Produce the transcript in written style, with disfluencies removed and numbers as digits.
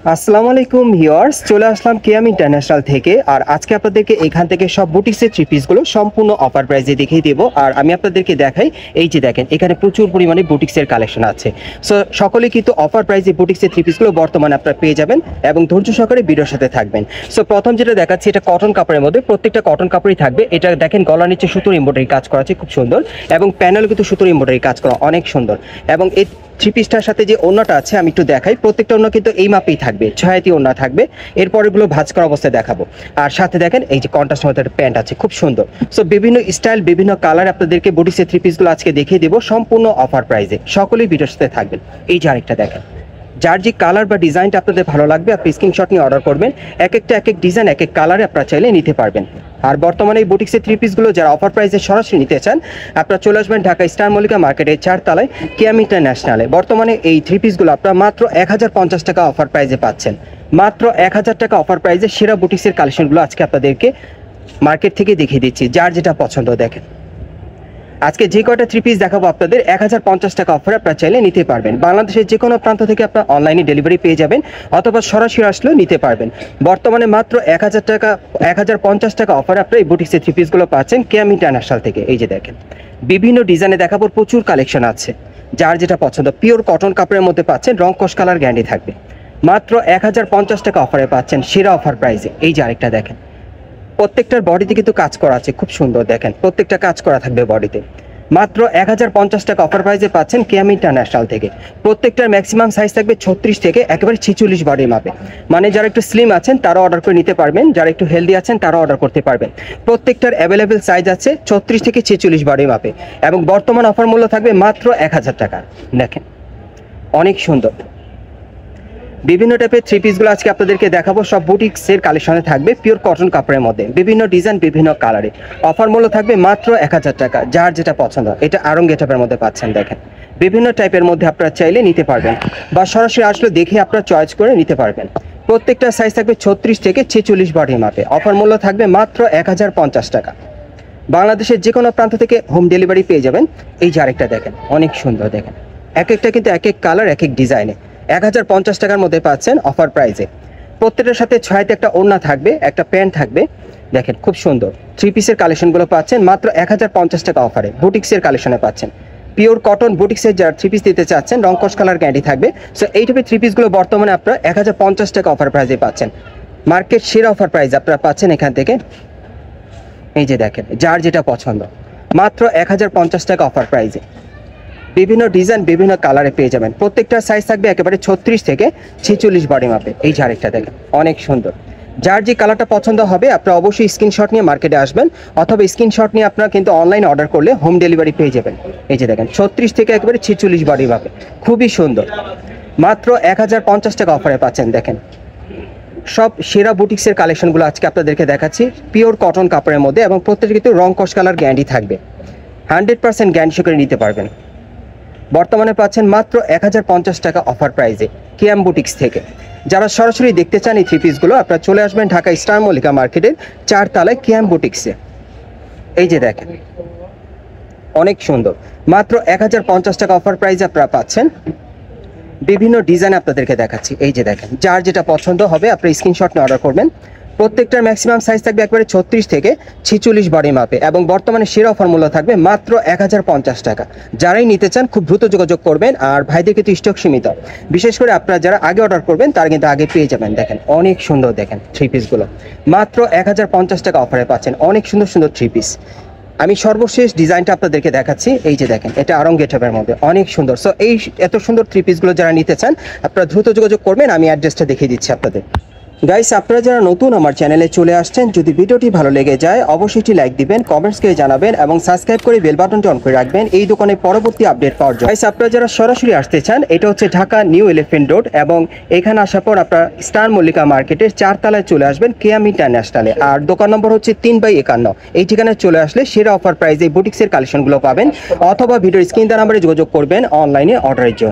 আসসালামু আলাইকুম ভিউয়ার্স, চলে আসলাম কেয়াম ইন্টারন্যাশনাল থেকে। আর আজকে আপনাদেরকে এখান থেকে সব বুটিক্সের থ্রি পিসগুলো সম্পূর্ণ অফার প্রাইসে দেখিয়ে দেবো। আর আমি আপনাদেরকে দেখাই, এই যে দেখেন এখানে প্রচুর পরিমাণে বুটিক্সের কালেকশন আছে। সো সকলে কিন্তু অফার প্রাইসে বুটিক্সের থ্রি পিসগুলো বর্তমানে আপনারা পেয়ে যাবেন এবং ধৈর্য সহকারে ভিডিওর সাথে থাকবেন। সো প্রথম যেটা দেখাচ্ছি, এটা কটন কাপড়ের মধ্যে, প্রত্যেকটা কটন কাপড়ই থাকবে। এটা দেখেন গলার নিচে সুতোর এমব্রয়ডারি কাজ করা আছে, খুব সুন্দর, এবং প্যানেল কিন্তু সুতোর এমব্রয়ডারি কাজ করা অনেক সুন্দর। এবং এই থ্রি পিসটার সাথে যে ওড়নাটা আছে আমি একটু দেখাই, প্রত্যেকটা ওড়না কিন্তু এই মাপেই থাকবে, 6 ওড়না থাকবে। এরপর এগুলো ভাঁজ করা অবস্থায় দেখাবো। আর সাথে দেখেন এই যে কন্ট্রাস্ট মতো একটা প্যান্ট আছে, খুব সুন্দর। সো বিভিন্ন স্টাইল, বিভিন্ন কালার আপনাদেরকে বুটিক্সের থ্রি পিসগুলো আজকে দেখিয়ে দেবো সম্পূর্ণ অফার প্রাইসে। সকলেই ভিডিওর সাথে থাকবেন। এই যে আরেকটা দেখেন, যার যে কালার বা ডিজাইনটা আপনাদের ভালো লাগবে আপনি স্ক্রিনশট নিয়ে অর্ডার করবেন। এক এক ডিজাইন, এক কালারে আপনারা চাইলে নিতে পারবেন। আর বর্তমানে এই বুটিক্সের থ্রি পিসগুলো যারা অফার প্রাইসে সরাসরি নিতে চান, আপনারা চলে আসবেন ঢাকা স্টার মল্লিকা মার্কেটের 4 তলায় কেয়াম ইন্টারন্যাশনালে। বর্তমানে এই থ্রি পিসগুলো আপনারা মাত্র 1050 টাকা অফার প্রাইসে পাচ্ছেন। মাত্র 1000 টাকা অফার প্রাইসে সেরা বুটিক্সের কালেকশনগুলো আজকে আপনাদেরকে মার্কেট থেকে দেখিয়ে দিচ্ছি। যার যেটা পছন্দ দেখেন, আজকে যে কয়টা থ্রি পিস দেখাবো আপনাদের 1050 টাকা অফারে আপনারা চাইলে নিতে পারবেন। বাংলাদেশের যে কোনো প্রান্ত থেকে আপনারা অনলাইনে ডেলিভারি পেয়ে যাবেন, অথবা সরাসরি আসলেও নিতে পারবেন। বর্তমানে মাত্র 1050 টাকা অফারে আপনারা এই বুটিক্সের থ্রি পিসগুলো পাচ্ছেন কেয়াম ইন্টারন্যাশনাল থেকে। এই যে দেখেন বিভিন্ন ডিজাইনে দেখাবো, প্রচুর কালেকশন আছে। যার যেটা পছন্দ, পিওর কটন কাপড়ের মধ্যে পাচ্ছেন, রং কস কালার গ্যারান্টি থাকবে। মাত্র 1050 টাকা অফারে পাচ্ছেন সেরা অফার প্রাইসে। এই যে আরেকটা দেখেন, প্রত্যেকটার বডিতে কিন্তু কাজ করা আছে, খুব সুন্দর। দেখেন প্রত্যেকটা কাজ করা থাকবে বডিতে। মাত্র 1050 টাকা অফার প্রাইসে পাচ্ছেন কেয়াম ইন্টারন্যাশনাল থেকে। প্রত্যেকটার ম্যাক্সিমাম সাইজ থাকবে 36 থেকে একেবারে 46 বডি মাপে। মানে যারা একটু স্লিম আছেন তারা অর্ডার করে নিতে পারবেন, যারা একটু হেলদি আছেন তারা অর্ডার করতে পারবেন। প্রত্যেকটার অ্যাভেলেবেল সাইজ আছে 36 থেকে 46 বডি মাপে। এবং বর্তমান অফার মূল্য থাকবে মাত্র 1000 টাকা। দেখেন অনেক সুন্দর বিভিন্ন টাইপের থ্রি পিসগুলো আজকে আপনাদেরকে দেখাবো। সব বুটিক্সের কালেকশনে থাকবে, পিওর কটন কাপড়ের মধ্যে, বিভিন্ন ডিজাইন, বিভিন্ন কালারে। অফার মূল্য থাকবে মাত্র 1000 টাকা। যার যেটা পছন্দ, এটা আরং গেটআপের মধ্যে পাচ্ছেন। দেখেন বিভিন্ন টাইপের মধ্যে আপনারা চাইলে নিতে পারবেন, বা সরাসরি আসলে দেখে আপনারা চয়েস করে নিতে পারবেন। প্রত্যেকটা সাইজ থাকবে 36 থেকে 46 বডি মাপে। অফার মূল্য থাকবে মাত্র 1050 টাকা। বাংলাদেশের যে কোনো প্রান্ত থেকে হোম ডেলিভারি পেয়ে যাবেন। এই যে আরেকটা দেখেন অনেক সুন্দর, দেখেন একটা কিন্তু এক কালার, এক ডিজাইনে। 1050 টাকার মধ্যে পাচ্ছেন অফার প্রাইসে। প্রত্যেকটার সাথে 6তে একটা ওড়না থাকবে, একটা প্যান্ট থাকবে। দেখেন খুব সুন্দর থ্রি পিসের কালেকশনগুলো পাচ্ছেন মাত্র 1050 টাকা অফারে। বুটিক্সের কালেকশনে পাচ্ছেন পিওর কটন বুটিক্সের যারা থ্রি পিস দিতে চাচ্ছেন, রং কস কালার গ্যারান্টি থাকবে। সো এই টাইপের থ্রি পিসগুলো বর্তমানে আপনারা 1050 টাকা অফার প্রাইসে পাচ্ছেন। মার্কেট সেরা অফার প্রাইস আপনারা পাচ্ছেন এখান থেকে। এই যে দেখেন যার যেটা পছন্দ, মাত্র 1050 টাকা অফার প্রাইসে। বিভিন্ন ডিজাইন, বিভিন্ন কালারে পেয়ে যাবেন। প্রত্যেকটা সাইজ থাকবে একেবারে 36 থেকে 46 বডি মাপে। এই যে আরেকটা দেখেন অনেক সুন্দর। যার যে কালারটা পছন্দ হবে আপনারা অবশ্যই স্ক্রিনশট নিয়ে মার্কেটে আসবেন, অথবা স্ক্রিনশট নিয়ে আপনারা কিন্তু অনলাইনে অর্ডার করলে হোম ডেলিভারি পেয়ে যাবেন। এই যে দেখেন 36 থেকে একেবারে 46 বডি মাপে, খুবই সুন্দর। মাত্র 1050 টাকা অফারে পাচ্ছেন। দেখেন সব সেরা বুটিক্সের কালেকশনগুলো আজকে আপনাদেরকে দেখাচ্ছি, পিওর কটন কাপড়ের মধ্যে, এবং প্রত্যেকটা কিন্তু রং কস কালার গ্যারান্টি থাকবে। 100% গ্যারান্টি করে নিতে পারবেন। বর্তমানে পাচ্ছেন মাত্র 1050 টাকা অফার প্রাইসে কেয়াম বুটিক্স থেকে। যারা সরাসরি দেখতে চান এই থ্রি পিসগুলো, আপনারা চলে আসবেন ঢাকা স্টার মল্লিকা মার্কেটের 4 তলায় কেয়াম বুটিক্সে। এই যে দেখেন অনেক সুন্দর, মাত্র 1050 টাকা অফার প্রাইসে আপনারা পাচ্ছেন। বিভিন্ন ডিজাইন আপনাদেরকে দেখাচ্ছি। এই যে দেখেন যার যেটা পছন্দ হবে আপনারা স্ক্রিনশট নিয়ে অর্ডার করবেন। প্রত্যেকটার ম্যাক্সিমাম সাইজ থাকবে একবারে 36 থেকে 46 বডি মাপে, এবং বর্তমানে সেরা অফার মূল্য থাকবে মাত্র 1050 টাকা। যারাই নিতে চান খুব দ্রুত যোগাযোগ করবেন। আর ভাইদের কিন্তু স্টক সীমিত, বিশেষ করে আপনারা যারা আগে অর্ডার করবেন তারা কিন্তু আগে পেয়ে যাবেন। দেখেন অনেক সুন্দর, দেখেন থ্রি পিসগুলো মাত্র 1050 টাকা অফারে পাচ্ছেন। অনেক সুন্দর সুন্দর থ্রি পিস। আমি সর্বশেষ ডিজাইনটা আপনাদেরকে দেখাচ্ছি। এই যে দেখেন এটা আরং গেটআপের মধ্যে, অনেক সুন্দর। সো এই এত সুন্দর থ্রি পিসগুলো যারা নিতে চান আপনারা দ্রুত যোগাযোগ করবেন। আমি অ্যাড্রেসটা দেখিয়ে দিচ্ছি আপনাদের। গাইস, আপনারা যারা নতুন আমার চ্যানেলে চলে আসছেন, যদি ভিডিওটি ভালো লেগে যায় অবশ্যই একটি লাইক দিবেন, কমেন্টস করে জানাবেন, এবং সাবস্ক্রাইব করে বেল বাটনটি অন করে রাখবেন এই দোকানে পরবর্তী আপডেট পাওয়ার জন্য। গাইস, আপনারা যারা সরাসরি আসতে চান, এটা হচ্ছে ঢাকা নিউ এলিফ্যান্ট রোড, এবং এখানে আসার পর আপনারা স্টার মল্লিকা মার্কেটের 4 তলায় চলে আসবেন কেয়াম ইন্টারন্যাশনালে। আর দোকান নম্বর হচ্ছে 3/51। এই ঠিকানায় চলে আসলে সেরা অফার প্রাইসে বুটিক্সের কালেকশনগুলো পাবেন, অথবা ভিডিওর স্ক্রিন নাম্বারে যোগাযোগ করবেন অনলাইনে অর্ডারের জন্য।